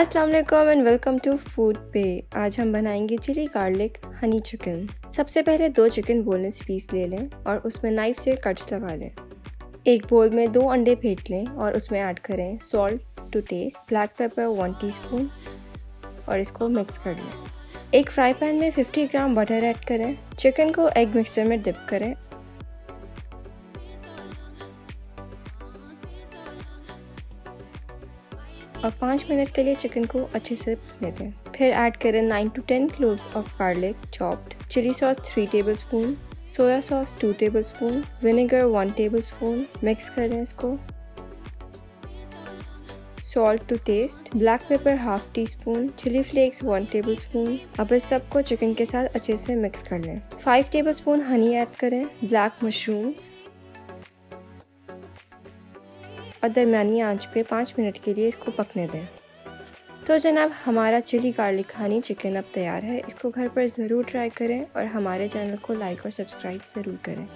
अस्सलाम वालेकुम and welcome to food पे। आज हम बनाएंगे चिली गार्लिक हनी चिकन। सबसे पहले 2 चिकन बोनलेस पीस ले लें और उसमें नाइफ से कट्स लगा लें। एक बोल में 2 अंडे फेंट लें और उसमें ऐड करें salt to taste, black pepper 1 teaspoon और इसको मिक्स कर लें। एक फ्राई पैन में 50 ग्राम बटर ऐड करें। चिकन को एग मिक्सचर में डिप करें और 5 मिनट के लिए चिकन को अच्छे से पकने दें। फिर ऐड करें 9 to 10 cloves of garlic chopped, chilli sauce 3 tablespoon, soya sauce 2 tablespoon, vinegar 1 tablespoon. Mix करें इसको। Salt to taste, black pepper half teaspoon, chilli flakes 1 tablespoon. अब इस सबको चिकन के साथ अच्छे से मिक्स कर लें। 5 टेबलस्पून हनी ऐड करें, ब्लैक मशरूम्स और दरमियानी आंच पे 5 मिनट के लिए इसको पकने दें। तो जनाब, हमारा चिली गार्लिक हनी चिकन अब तैयार है। इसको घर पर ज़रूर ट्राई करें और हमारे चैनल को लाइक और सब्सक्राइब ज़रूर करें।